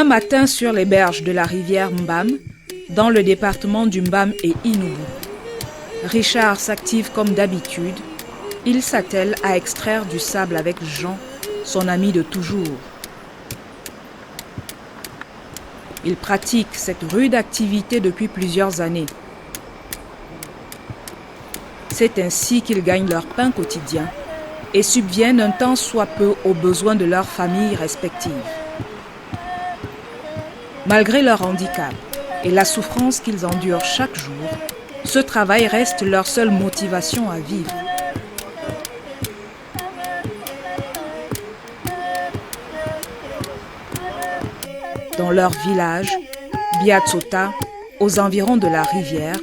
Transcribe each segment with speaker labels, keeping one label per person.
Speaker 1: Un matin sur les berges de la rivière Mbam, dans le département du Mbam et Inubu, Richard s'active comme d'habitude. Il s'attelle à extraire du sable avec Jean, son ami de toujours. Il pratique cette rude activité depuis plusieurs années. C'est ainsi qu'ils gagnent leur pain quotidien et subviennent un tant soit peu aux besoins de leurs familles respectives. Malgré leur handicap et la souffrance qu'ils endurent chaque jour, ce travail reste leur seule motivation à vivre. Dans leur village, Biatsota, aux environs de la rivière,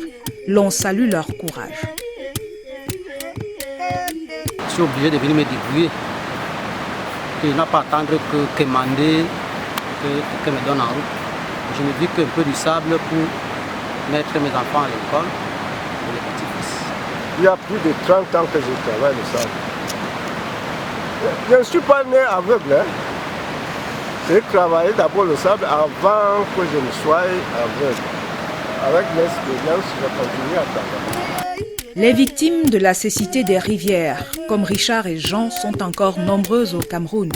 Speaker 1: l'on salue leur courage.
Speaker 2: Je suis obligé de venir me débrouiller. Je n'ai pas attendre que demander que me donne en route. Je me dis qu'un peu du sable pour mettre mes enfants à l'école et les petits-fils.
Speaker 3: Il y a plus de 30 ans que je travaille le sable. Je ne suis pas né aveugle. J'ai travaillé d'abord le sable avant que je ne sois aveugle. Avec l'expérience, je continue à travailler.
Speaker 1: Les victimes de la cécité des rivières, comme Richard et Jean, sont encore nombreuses au Cameroun,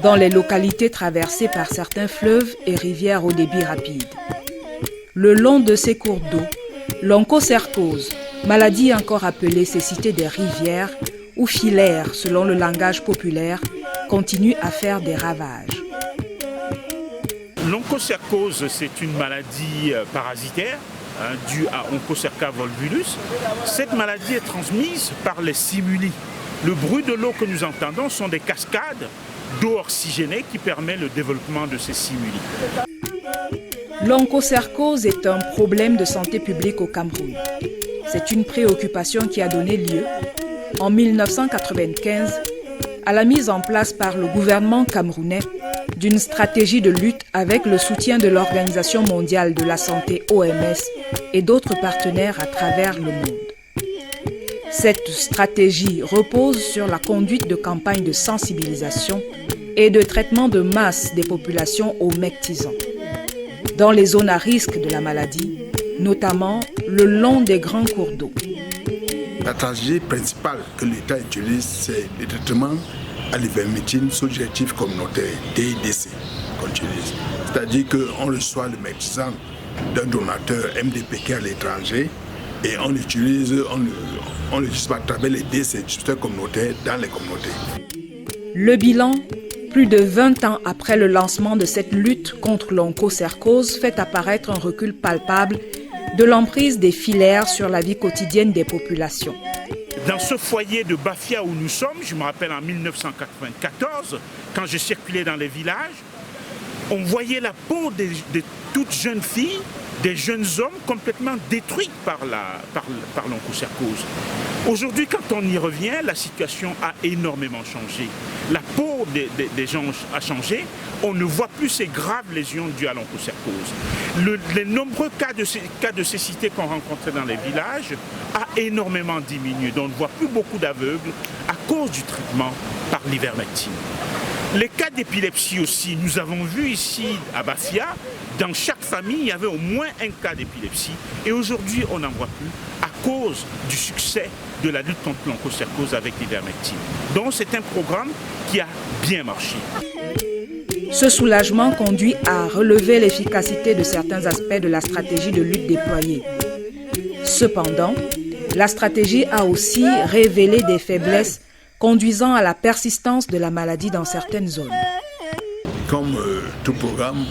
Speaker 1: dans les localités traversées par certains fleuves et rivières au débit rapide. Le long de ces cours d'eau, l'onchocercose, maladie encore appelée cécité des rivières, ou filaire selon le langage populaire, continue à faire des ravages.
Speaker 4: L'onchocercose, c'est une maladie parasitaire due à Onchocerca volvulus. Cette maladie est transmise par les simuli. Le bruit de l'eau que nous entendons sont des cascades d'eau oxygénée qui permet le développement de ces simuli.
Speaker 1: L'onchocercose est un problème de santé publique au Cameroun. C'est une préoccupation qui a donné lieu, en 1995, à la mise en place par le gouvernement camerounais d'une stratégie de lutte avec le soutien de l'Organisation mondiale de la santé OMS et d'autres partenaires à travers le monde. Cette stratégie repose sur la conduite de campagnes de sensibilisation et de traitement de masse des populations au mectisant, dans les zones à risque de la maladie, notamment le long des grands cours d'eau.
Speaker 5: La stratégie principale que l'État utilise, c'est le traitement à l'ivermectine sous-directif communautaire, DIDC, qu'on utilise. C'est-à-dire qu'on reçoit le médecin d'un donateur MDPK à l'étranger et on l'utilise à travers les distributeurs communautaires dans les communautés.
Speaker 1: Le bilan, plus de 20 ans après le lancement de cette lutte contre l'onchocercose, fait apparaître un recul palpable de l'emprise des filaires sur la vie quotidienne des populations.
Speaker 4: Dans ce foyer de Bafia où nous sommes, je me rappelle en 1994, quand je circulais dans les villages, on voyait la peau de toutes jeunes filles, des jeunes hommes complètement détruits par l'onchocercose. Aujourd'hui, quand on y revient, la situation a énormément changé. La peau des gens a changé. On ne voit plus ces graves lésions dues à l'onchocercose. Les nombreux cas de cécité qu'on rencontrait dans les villages a énormément diminué. Donc on ne voit plus beaucoup d'aveugles à cause du traitement par l'ivermectine. Les cas d'épilepsie aussi, nous avons vu ici à Bafia, dans chaque famille, il y avait au moins un cas d'épilepsie. Et aujourd'hui, on n'en voit plus à cause du succès de la lutte contre l'onchocercose avec l'ivermectine. Donc c'est un programme qui a bien marché.
Speaker 1: Ce soulagement conduit à relever l'efficacité de certains aspects de la stratégie de lutte déployée. Cependant, la stratégie a aussi révélé des faiblesses conduisant à la persistance de la maladie dans certaines zones.
Speaker 5: Comme tout programme,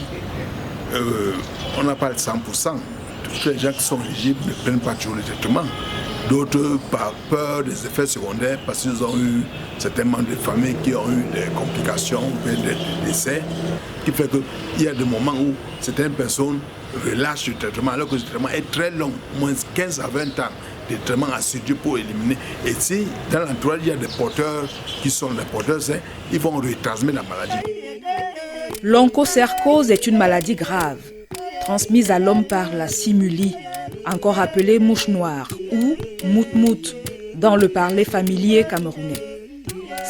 Speaker 5: on n'a pas le 100%. Tous les gens qui sont éligibles ne prennent pas toujours le traitement. D'autres par peur des effets secondaires parce qu'ils ont eu certainement des familles qui ont eu des complications, des décès, qui fait qu'il y a des moments où certaines personnes relâchent le traitement alors que le traitement est très long, moins 15 à 20 ans. Des traitements assidus pour éliminer. Et si dans l'entourage, il y a des porteurs qui sont les porteurs, ils vont retransmettre la maladie.
Speaker 1: L'onchocercose est une maladie grave, transmise à l'homme par la simulie, encore appelée mouche noire ou mout-mout dans le parler familier camerounais.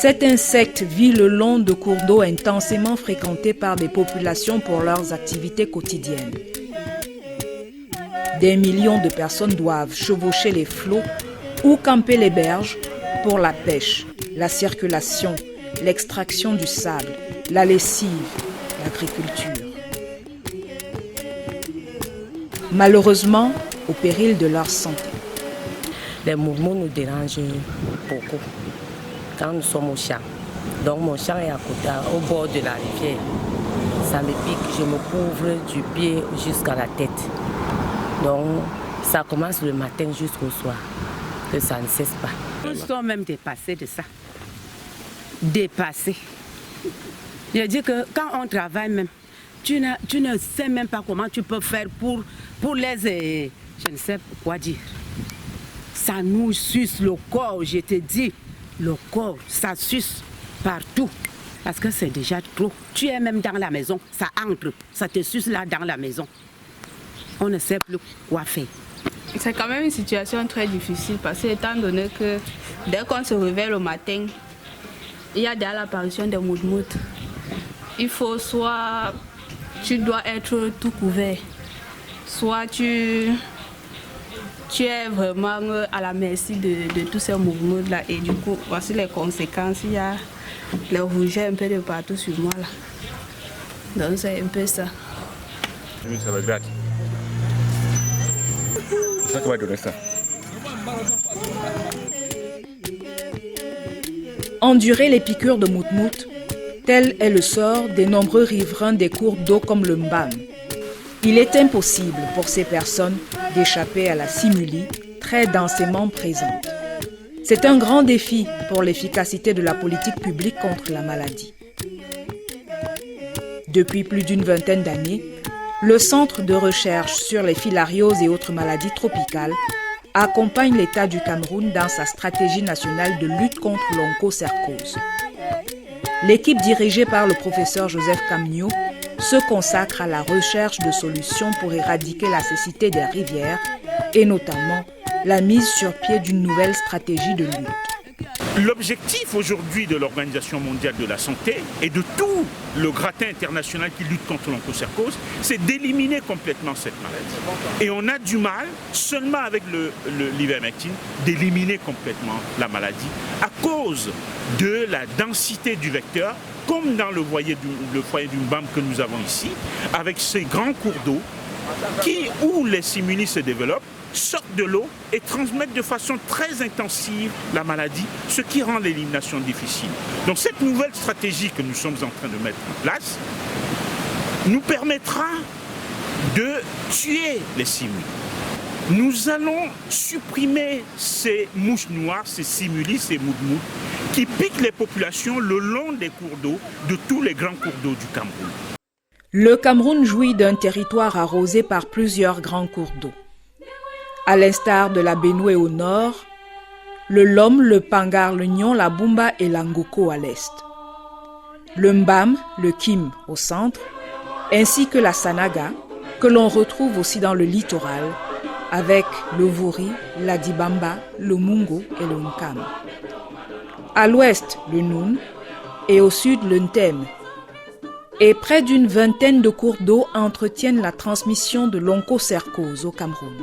Speaker 1: Cet insecte vit le long de cours d'eau intensément fréquentés par des populations pour leurs activités quotidiennes. Des millions de personnes doivent chevaucher les flots ou camper les berges pour la pêche, la circulation, l'extraction du sable, la lessive, l'agriculture. Malheureusement, au péril de leur santé.
Speaker 6: Les mouvements nous dérangent beaucoup quand nous sommes au champ. Donc mon champ est à côté, au bord de la rivière. Ça me pique, je me couvre du pied jusqu'à la tête. Donc ça commence le matin jusqu'au soir, que ça ne cesse pas. Nous sommes même dépassés de ça. Dépassés. Je dis que quand on travaille même, tu ne sais même pas comment tu peux faire pour les... Je ne sais quoi dire. Ça nous suce le corps, je te dis. Le corps, ça suce partout. Parce que c'est déjà trop. Tu es même dans la maison, ça entre. Ça te suce là dans la maison. On ne sait plus quoi faire.
Speaker 7: C'est quand même une situation très difficile parce que étant donné que dès qu'on se réveille le matin, il y a déjà l'apparition des moutmoutes. Il faut soit tu dois être tout couvert, soit tu es vraiment à la merci de tous ces mouvements-là. Et du coup, voici les conséquences. Il y a le rouget un peu de partout sur moi là. Donc c'est un peu ça.
Speaker 8: Ça va être c'est ça qui va donner ça.
Speaker 1: Endurer les piqûres de moutmout, tel est le sort des nombreux riverains des cours d'eau comme le Mbam. Il est impossible pour ces personnes d'échapper à la simulie très densément présente. C'est un grand défi pour l'efficacité de la politique publique contre la maladie. Depuis plus d'une vingtaine d'années, le Centre de recherche sur les filarioses et autres maladies tropicales accompagne l'État du Cameroun dans sa stratégie nationale de lutte contre l'onchocercose. L'équipe dirigée par le professeur Joseph Kamnio se consacre à la recherche de solutions pour éradiquer la cécité des rivières et notamment la mise sur pied d'une nouvelle stratégie de lutte.
Speaker 4: L'objectif aujourd'hui de l'Organisation mondiale de la santé et de tout le gratin international qui lutte contre l'onchocercose, c'est d'éliminer complètement cette maladie. Et on a du mal, seulement avec l'ivermectine, d'éliminer complètement la maladie à cause de la densité du vecteur, comme dans le foyer du Mbam que nous avons ici, avec ces grands cours d'eau où les simulis se développent, sortent de l'eau et transmettent de façon très intensive la maladie, ce qui rend l'élimination difficile. Donc cette nouvelle stratégie que nous sommes en train de mettre en place nous permettra de tuer les simulis. Nous allons supprimer ces mouches noires, ces simulis, ces moutmoutes qui piquent les populations le long des cours d'eau, de tous les grands cours d'eau du Cameroun.
Speaker 1: Le Cameroun jouit d'un territoire arrosé par plusieurs grands cours d'eau. À l'instar de la Benoué au nord, le Lom, le Pangar, le Nyon, la Bumba et l'Angoko à l'est. Le Mbam, le Kim au centre, ainsi que la Sanaga, que l'on retrouve aussi dans le littoral, avec le Vouri, la Dibamba, le Mungo et le Nkam. À l'ouest, le Noun, et au sud, le Ntem. Et près d'une vingtaine de cours d'eau entretiennent la transmission de l'onchocercose au Cameroun.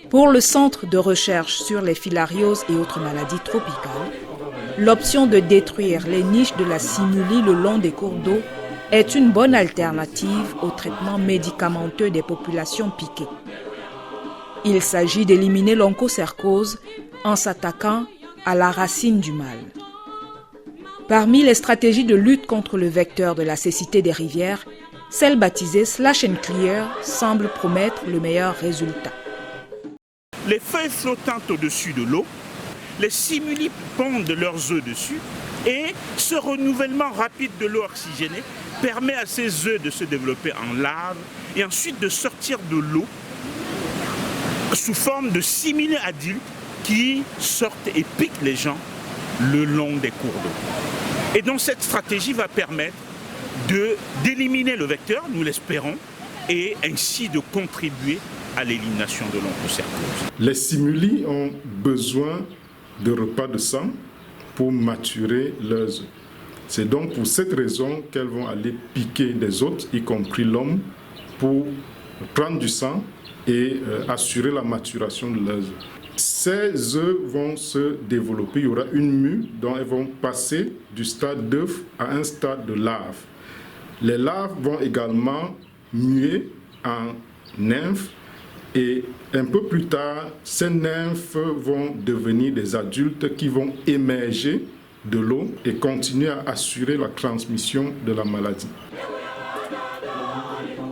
Speaker 1: Pour le Centre de recherche sur les filarioses et autres maladies tropicales, l'option de détruire les niches de la simulie le long des cours d'eau est une bonne alternative au traitement médicamenteux des populations piquées. Il s'agit d'éliminer l'onchocercose en s'attaquant à la racine du mal. Parmi les stratégies de lutte contre le vecteur de la cécité des rivières, celle baptisée Slash and Clear semble promettre le meilleur résultat.
Speaker 4: Les feuilles flottantes au-dessus de l'eau, les simulis pondent leurs œufs dessus et ce renouvellement rapide de l'eau oxygénée permet à ces œufs de se développer en larves et ensuite de sortir de l'eau sous forme de simili adultes qui sortent et piquent les gens le long des cours d'eau. Et donc cette stratégie va permettre d'éliminer le vecteur, nous l'espérons, et ainsi de contribuer à l'élimination de l'onchocercose.
Speaker 9: Les simulis ont besoin de repas de sang pour maturer leurs œufs. C'est donc pour cette raison qu'elles vont aller piquer des hôtes, y compris l'homme, pour prendre du sang et assurer la maturation de leurs œufs. Ces œufs vont se développer, il y aura une mue dont elles vont passer du stade d'œuf à un stade de larve. Les larves vont également muer en nymphes et un peu plus tard, ces nymphes vont devenir des adultes qui vont émerger de l'eau et continuer à assurer la transmission de la maladie.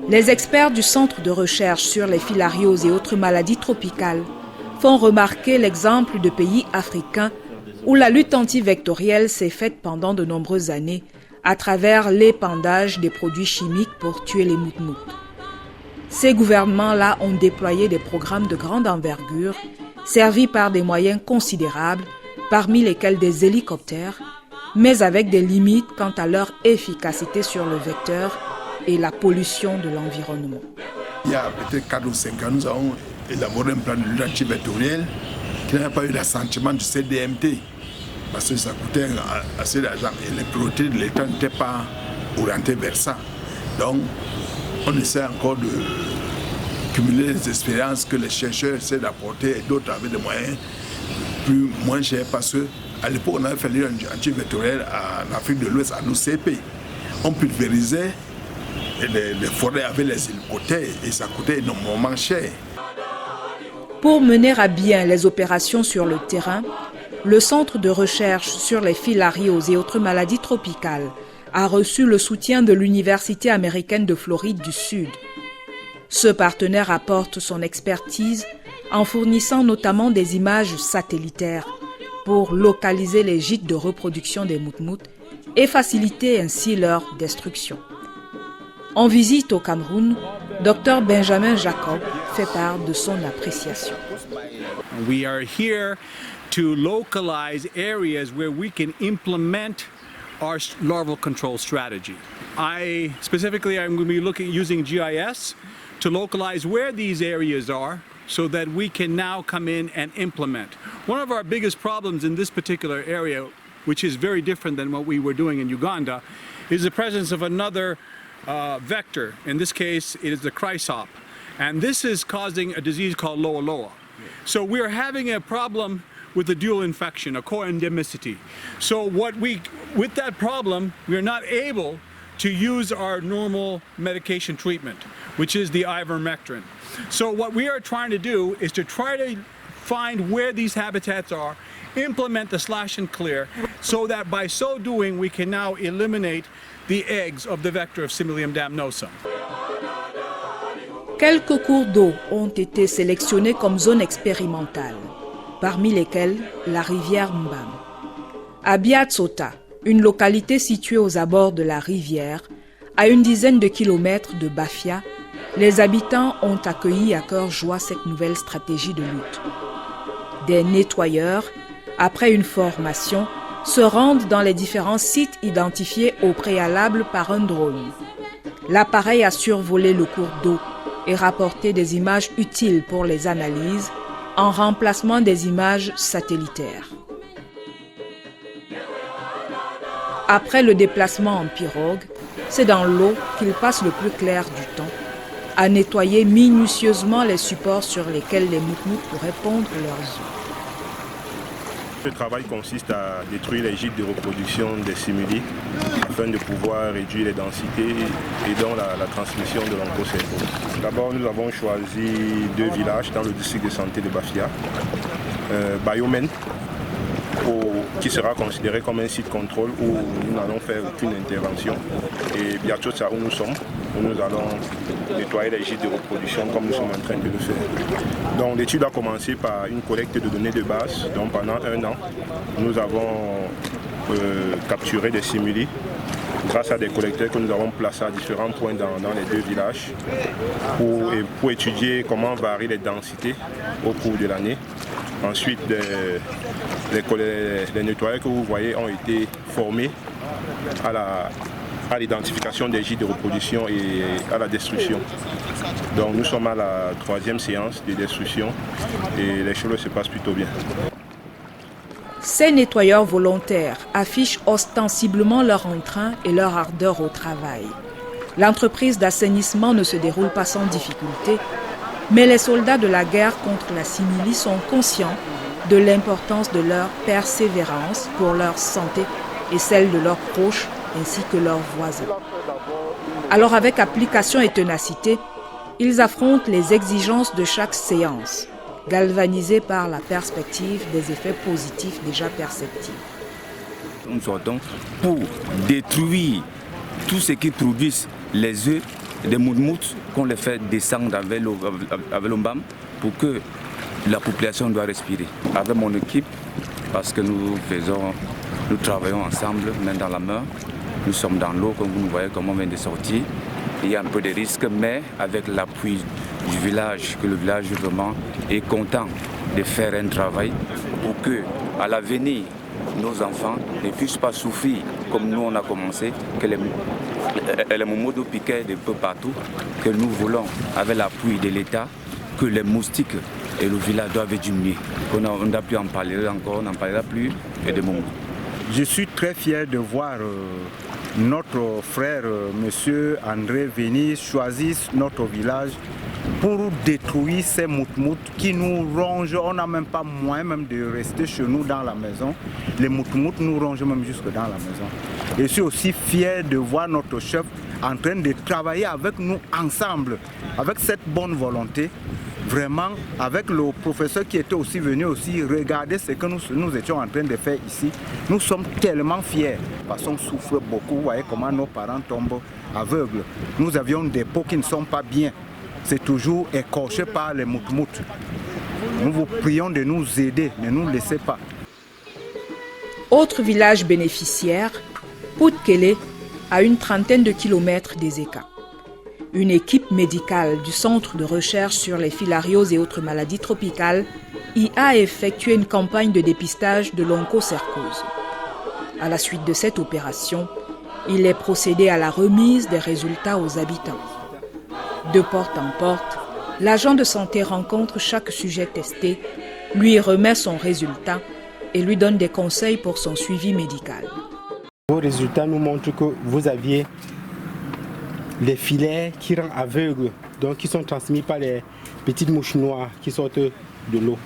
Speaker 1: Les experts du Centre de recherche sur les filarioses et autres maladies tropicales font remarquer l'exemple de pays africains où la lutte antivectorielle s'est faite pendant de nombreuses années à travers l'épandage des produits chimiques pour tuer les moutmoutes. Ces gouvernements-là ont déployé des programmes de grande envergure, servis par des moyens considérables, parmi lesquels des hélicoptères, mais avec des limites quant à leur efficacité sur le vecteur et la pollution de l'environnement.
Speaker 5: Il y a peut-être 4 ou 5 ans, nous avons élaboré un plan de lutte antivectorielle qui n'a pas eu l'assentiment du CDMT parce que ça coûtait assez d'argent et les priorités de l'État n'étaient pas orientées vers ça. Donc, on essaie encore de cumuler les expériences que les chercheurs essaient d'apporter et d'autres avec des moyens moins chers parce qu'à l'époque, on avait fait l'île antivectorielle en Afrique de l'Ouest, à l'OCP. On pulvérisait les forêts avec les hélicoptères et ça coûtait énormément cher.
Speaker 1: Pour mener à bien les opérations sur le terrain, le Centre de recherche sur les filarioses et autres maladies tropicales a reçu le soutien de l'Université américaine de Floride du Sud. Ce partenaire apporte son expertise en fournissant notamment des images satellitaires pour localiser les gîtes de reproduction des moutmoutes et faciliter ainsi leur destruction. En visite au Cameroun, Dr Benjamin Jacob fait part de son appréciation.
Speaker 10: We are here to localize areas where we can implement our larval control strategy. I'm going to be using GIS to localize where these areas are so that we can now come in and implement. One of our biggest problems in this particular area, which is very different than what we were doing in Uganda, is the presence of another vector. In this case, it is the chrysop. And this is causing a disease called Loa Loa. So we're having a problem with a dual infection, a co-endemicity. So with that problem, we're not able to use our normal medication treatment, which is the ivermectin. So what we are trying to do is to try to find where these habitats are, implement the slash and clear, so that by so doing we can now eliminate the eggs of the vector of Similium damnosum.
Speaker 1: Quelques cours d'eau ont été sélectionnés comme zone expérimentale, parmi lesquels la rivière Mbam. À Biatsota, une localité située aux abords de la rivière, à une dizaine de kilomètres de Bafia, les habitants ont accueilli à cœur joie cette nouvelle stratégie de lutte. Des nettoyeurs, après une formation, se rendent dans les différents sites identifiés au préalable par un drone. L'appareil a survolé le cours d'eau et rapporté des images utiles pour les analyses en remplacement des images satellitaires. Après le déplacement en pirogue, c'est dans l'eau qu'ils passent le plus clair du temps, à nettoyer minutieusement les supports sur lesquels les moutmoutes pourraient pondre leurs œufs.
Speaker 11: Le travail consiste à détruire les gîtes de reproduction des simili afin de pouvoir réduire les densités et donc la transmission de l'oncocerveau. D'abord, nous avons choisi 2 villages dans le district de santé de Bafia. Bayomen, qui sera considéré comme un site contrôle où nous n'allons faire aucune intervention, et Biatsota où nous sommes, où nous allons nettoyer les gîtes de reproduction comme nous sommes en train de le faire. Donc l'étude a commencé par une collecte de données de base. Donc pendant 1 an, nous avons capturé des simili grâce à des collecteurs que nous avons placés à différents points dans les 2 villages pour étudier comment varient les densités au cours de l'année. Ensuite, les nettoyeurs que vous voyez ont été formés à l'identification des gîtes de reproduction et à la destruction. Donc nous sommes à la 3e séance de destruction et les choses se passent plutôt bien.
Speaker 1: Ces nettoyeurs volontaires affichent ostensiblement leur entrain et leur ardeur au travail. L'entreprise d'assainissement ne se déroule pas sans difficulté, mais les soldats de la guerre contre la simili sont conscients de l'importance de leur persévérance pour leur santé et celle de leurs proches ainsi que leurs voisins. Alors avec application et ténacité, ils affrontent les exigences de chaque séance, galvanisés par la perspective des effets positifs déjà perceptibles.
Speaker 12: Nous sortons pour détruire tout ce qui produit les œufs des moutmoutes qu'on les fait descendre avec l'OMBAM pour que la population doit respirer. Avec mon équipe, parce que nous travaillons ensemble, main dans la main. Nous sommes dans l'eau, comme vous nous voyez, comme on vient de sortir. Il y a un peu de risque, mais avec l'appui du village, que le village vraiment est content de faire un travail pour que, à l'avenir, nos enfants ne puissent pas souffrir comme nous on a commencé, que les momodos piquaient de peu partout, que nous voulons, avec l'appui de l'État, que les moustiques et le village doivent diminuer. On n'a plus en parler encore, on n'en parlera plus, et de momodos.
Speaker 13: Je suis très fier de voir notre frère, M. André, venir choisir notre village pour détruire ces moutmoutes qui nous rongent. On n'a même pas moyen même de rester chez nous dans la maison. Les moutmoutes nous rongent même jusque dans la maison. Et je suis aussi fier de voir notre chef en train de travailler avec nous ensemble, avec cette bonne volonté. Vraiment, avec le professeur qui était aussi venu aussi regarder ce que nous étions en train de faire ici, nous sommes tellement fiers parce qu'on souffre beaucoup. Vous voyez comment nos parents tombent aveugles. Nous avions des peaux qui ne sont pas bien. C'est toujours écorché par les moutmoutes. Nous vous prions de nous aider, ne nous laissez pas.
Speaker 1: Autre village bénéficiaire, Poutkele, à une trentaine de kilomètres des Eka. Une équipe médicale du Centre de recherche sur les filarioses et autres maladies tropicales y a effectué une campagne de dépistage de l'onchocercose. À la suite de cette opération, il est procédé à la remise des résultats aux habitants. De porte en porte, l'agent de santé rencontre chaque sujet testé, lui remet son résultat et lui donne des conseils pour son suivi médical.
Speaker 14: Vos résultats nous montrent que vous aviez les filets qui rendent aveugles, donc qui sont transmis par les petites mouches noires qui sortent de l'eau.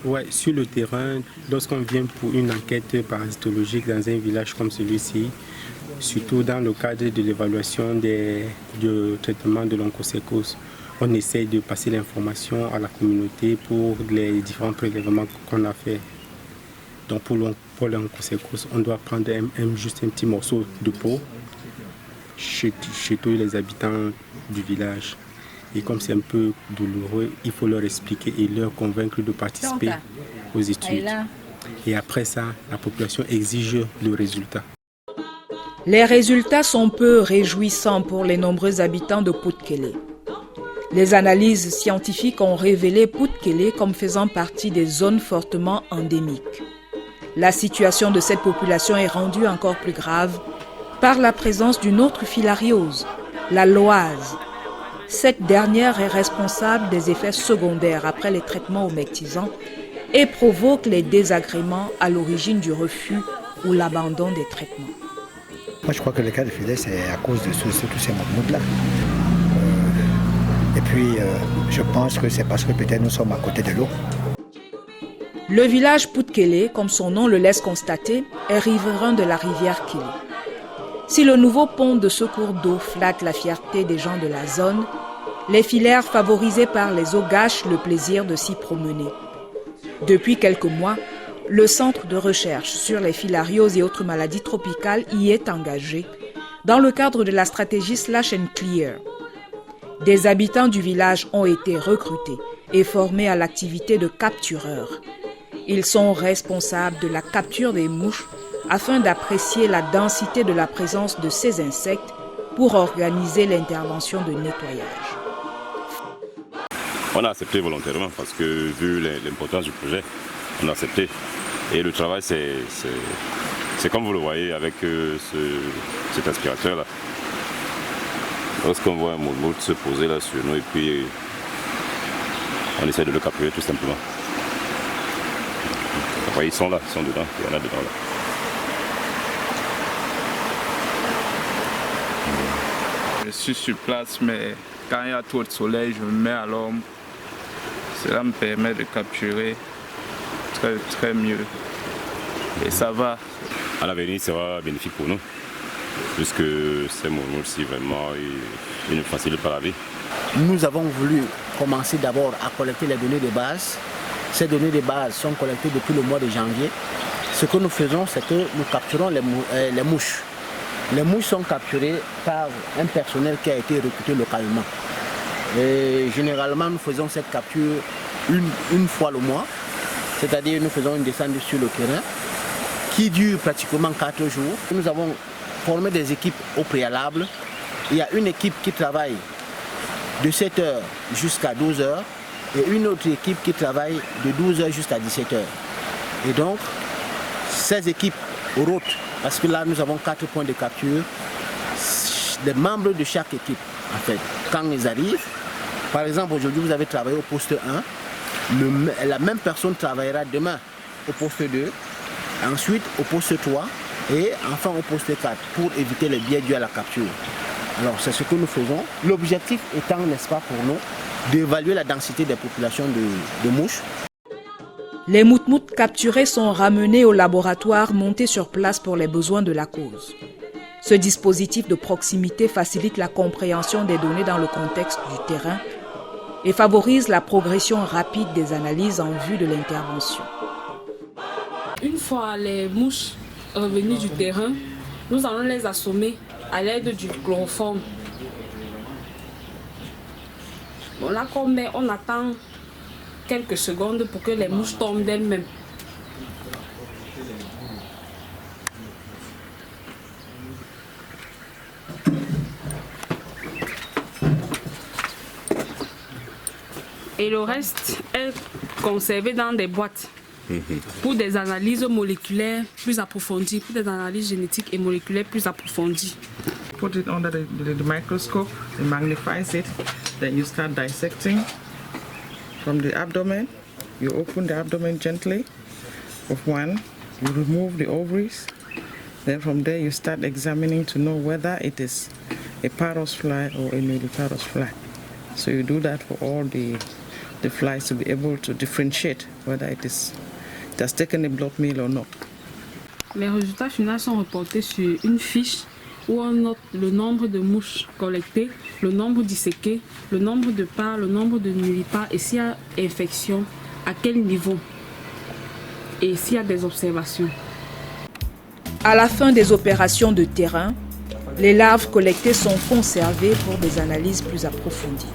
Speaker 14: Ouais, sur le terrain, lorsqu'on vient pour une enquête parasitologique dans un village comme celui-ci, surtout dans le cadre de l'évaluation du traitement de l'onchocercose, on essaye de passer l'information à la communauté pour les différents prélèvements qu'on a fait. Donc pour l'onchocercose, on doit prendre juste un petit morceau de peau chez tous les habitants du village. Et comme c'est un peu douloureux, il faut leur expliquer et leur convaincre de participer aux études. Et après ça, la population exige le résultat.
Speaker 1: Les résultats sont peu réjouissants pour les nombreux habitants de Poutkele. Les analyses scientifiques ont révélé Poutkele comme faisant partie des zones fortement endémiques. La situation de cette population est rendue encore plus grave par la présence d'une autre filariose, la loise. Cette dernière est responsable des effets secondaires après les traitements omectisants et provoque les désagréments à l'origine du refus ou l'abandon des traitements.
Speaker 15: Moi, je crois que le cas de filet, c'est à cause de tous ces moutmoutes-là. Et puis, je pense que c'est parce que peut-être nous sommes à côté de l'eau.
Speaker 1: Le village Poutkele, comme son nom le laisse constater, est riverain de la rivière Kili. Si le nouveau pont de ce cours d'eau flatte la fierté des gens de la zone, les filaires favorisés par les eaux gâchent le plaisir de s'y promener. Depuis quelques mois, le Centre de recherche sur les filarioses et autres maladies tropicales y est engagé dans le cadre de la stratégie Slash and Clear. Des habitants du village ont été recrutés et formés à l'activité de captureurs. Ils sont responsables de la capture des mouches afin d'apprécier la densité de la présence de ces insectes pour organiser l'intervention de nettoyage.
Speaker 8: On a accepté volontairement parce que vu l'importance du projet, on a accepté. Et le travail, c'est comme vous le voyez avec cet aspirateur-là. Lorsqu'on voit un moumoute se poser là sur nous et puis on essaie de le capturer tout simplement. Ouais, ils sont là, ils sont dedans, il y en a dedans là.
Speaker 16: Je suis sur place, mais quand il y a trop de soleil, je me mets à l'ombre. Cela me permet de capturer très mieux. Et ça va.
Speaker 8: À l'avenir, ça sera bénéfique pour nous, puisque ces mots-ci vraiment, ils ne facilitent pas la vie.
Speaker 17: Nous avons voulu commencer d'abord à collecter les données de base. Ces données de base sont collectées depuis le mois de janvier. Ce que nous faisons, c'est que nous capturons les mouches. Les mouches sont capturées par un personnel qui a été recruté localement. Et généralement, nous faisons cette capture une fois le mois, c'est-à-dire nous faisons une descente sur le terrain qui dure pratiquement 4 jours. Nous avons formé des équipes au préalable. Il y a une équipe qui travaille de 7h jusqu'à 12h et une autre équipe qui travaille de 12h jusqu'à 17h. Et donc, ces équipes rotent, parce que là nous avons 4 points de capture. Les membres de chaque équipe, en fait, quand ils arrivent, par exemple aujourd'hui vous avez travaillé au poste 1, la même personne travaillera demain au poste 2, ensuite au poste 3 et enfin au poste 4 pour éviter les biais dus à la capture. Alors c'est ce que nous faisons. L'objectif étant, n'est-ce pas, pour nous, d'évaluer la densité des populations de mouches.
Speaker 1: Les moutmoutes capturés sont ramenés au laboratoire monté sur place pour les besoins de la cause. Ce dispositif de proximité facilite la compréhension des données dans le contexte du terrain et favorise la progression rapide des analyses en vue de l'intervention.
Speaker 18: Une fois les mouches revenues du terrain, nous allons les assommer à l'aide du chloroforme. Bon, là, on attend quelques secondes pour que les mouches tombent d'elles-mêmes. Et le reste est conservé dans des boîtes pour des analyses moléculaires plus approfondies, pour des analyses génétiques et moléculaires plus approfondies.
Speaker 19: Put it under the microscope, it magnifies it, then you start dissecting from the abdomen. You open the abdomen gently with one, you remove the ovaries, then from there you start examining to know whether it is a Paros fly or a nulliparous fly. So you do that for all the flies to be able to differentiate whether it has taken a blood meal or not.
Speaker 18: Les résultats finaux sont reportés sur une fiche où on note le nombre de mouches collectées, le nombre disséquées, le nombre de parts, le nombre de nullipares et s'il y a infection, à quel niveau et s'il y a des observations.
Speaker 1: À la fin des opérations de terrain, les larves collectées sont conservées pour des analyses plus approfondies.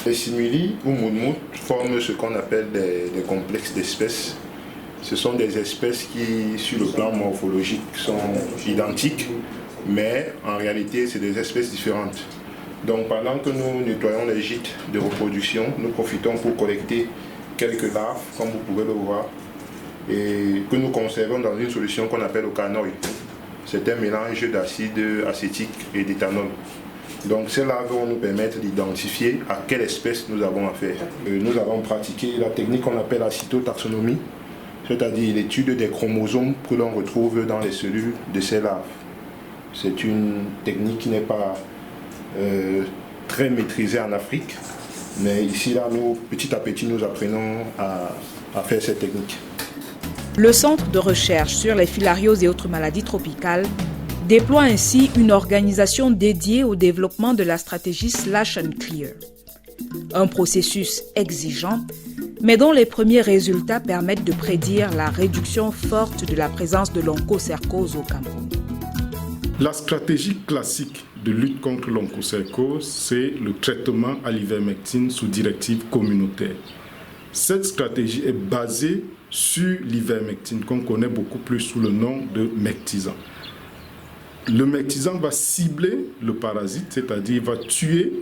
Speaker 9: Les simili ou moutmout forment ce qu'on appelle des complexes d'espèces. Ce sont des espèces qui, sur le plan morphologique, sont identiques, mais en réalité, c'est des espèces différentes. Donc pendant que nous nettoyons les gîtes de reproduction, nous profitons pour collecter quelques larves, comme vous pouvez le voir, et que nous conservons dans une solution qu'on appelle le canoï. C'est un mélange d'acide acétique et d'éthanol. Donc ces larves vont nous permettre d'identifier à quelle espèce nous avons affaire. Nous avons pratiqué la technique qu'on appelle la cytotaxonomie, c'est-à-dire l'étude des chromosomes que l'on retrouve dans les cellules de ces larves. C'est une technique qui n'est pas très maîtrisée en Afrique, mais ici, là, nous, petit à petit, nous apprenons à faire cette technique.
Speaker 1: Le Centre de recherche sur les filarioses et autres maladies tropicales déploie ainsi une organisation dédiée au développement de la stratégie Slash and Clear. Un processus exigeant, mais dont les premiers résultats permettent de prédire la réduction forte de la présence de l'onchocercose au Cameroun.
Speaker 9: La stratégie classique de lutte contre l'onchocercose, c'est le traitement à l'ivermectine sous directive communautaire. Cette stratégie est basée sur l'ivermectine, qu'on connaît beaucoup plus sous le nom de mectisant. Le mectisant va cibler le parasite, c'est-à-dire va tuer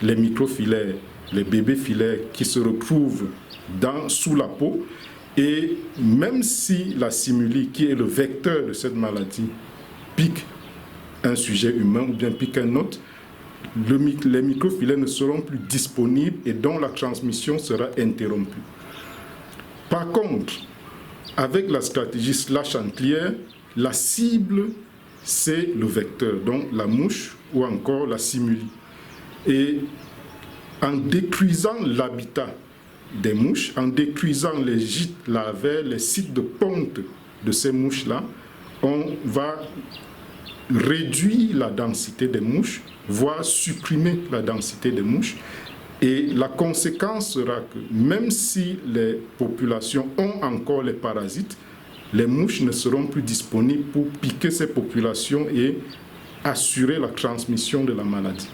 Speaker 9: les microfilaires, les bébés filaires qui se retrouvent sous la peau. Et même si la simuli, qui est le vecteur de cette maladie, pique un sujet humain ou bien pique un autre, les microfilaires ne seront plus disponibles et donc la transmission sera interrompue. Par contre, avec la stratégie slash and clear, la cible, c'est le vecteur, donc la mouche ou encore la simuli. Et en détruisant l'habitat des mouches, en détruisant les gîtes larvaires, les sites de ponte de ces mouches-là, on va réduire la densité des mouches, voire supprimer la densité des mouches. Et la conséquence sera que même si les populations ont encore les parasites, les mouches ne seront plus disponibles pour piquer ces populations et assurer la transmission de la maladie.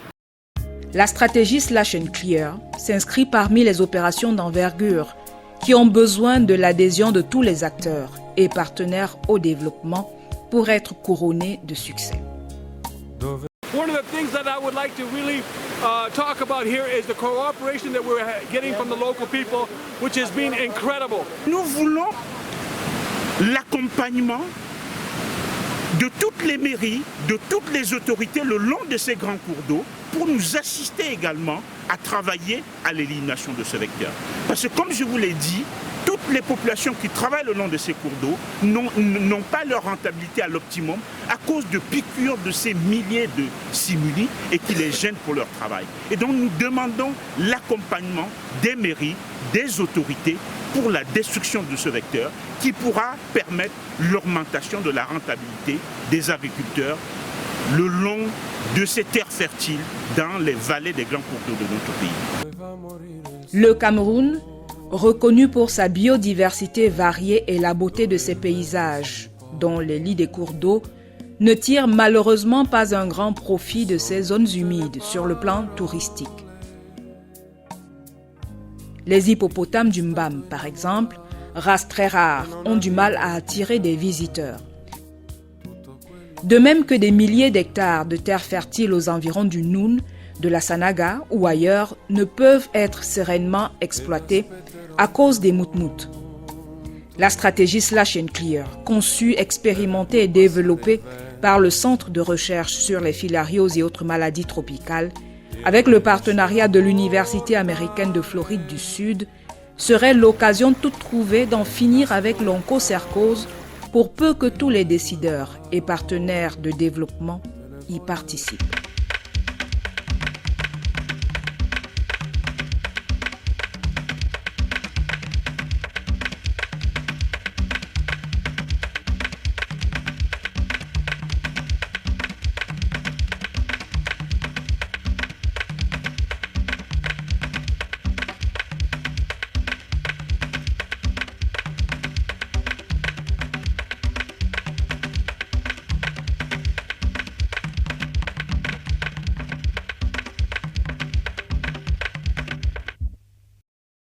Speaker 1: La stratégie Slash and Clear s'inscrit parmi les opérations d'envergure qui ont besoin de l'adhésion de tous les acteurs et partenaires au développement pour être couronnées de succès.
Speaker 10: One of the things that I would like to really talk about here is the cooperation that we're getting from the local people, which has been incredible.
Speaker 4: Nous voulons l'accompagnement de toutes les mairies, de toutes les autorités le long de ces grands cours d'eau pour nous assister également à travailler à l'élimination de ce vecteur. Parce que comme je vous l'ai dit, toutes les populations qui travaillent le long de ces cours d'eau n'ont pas leur rentabilité à l'optimum à cause de piqûres de ces milliers de simuli et qui les gênent pour leur travail. Et donc nous demandons l'accompagnement des mairies, des autorités pour la destruction de ce vecteur qui pourra permettre l'augmentation de la rentabilité des agriculteurs le long de ces terres fertiles dans les vallées des grands cours d'eau de notre pays.
Speaker 1: Le Cameroun, reconnu pour sa biodiversité variée et la beauté de ses paysages, dont les lits des cours d'eau, ne tire malheureusement pas un grand profit de ces zones humides sur le plan touristique. Les hippopotames du Mbam, par exemple, race très rare, ont du mal à attirer des visiteurs. De même que des milliers d'hectares de terres fertiles aux environs du Noun, de la Sanaga ou ailleurs ne peuvent être sereinement exploités à cause des moutmouts. La stratégie Slash and Clear, conçue, expérimentée et développée par le Centre de recherche sur les filarioses et autres maladies tropicales, avec le partenariat de l'Université américaine de Floride du Sud, serait l'occasion toute trouvée d'en finir avec l'onchocercose pour peu que tous les décideurs et partenaires de développement y participent.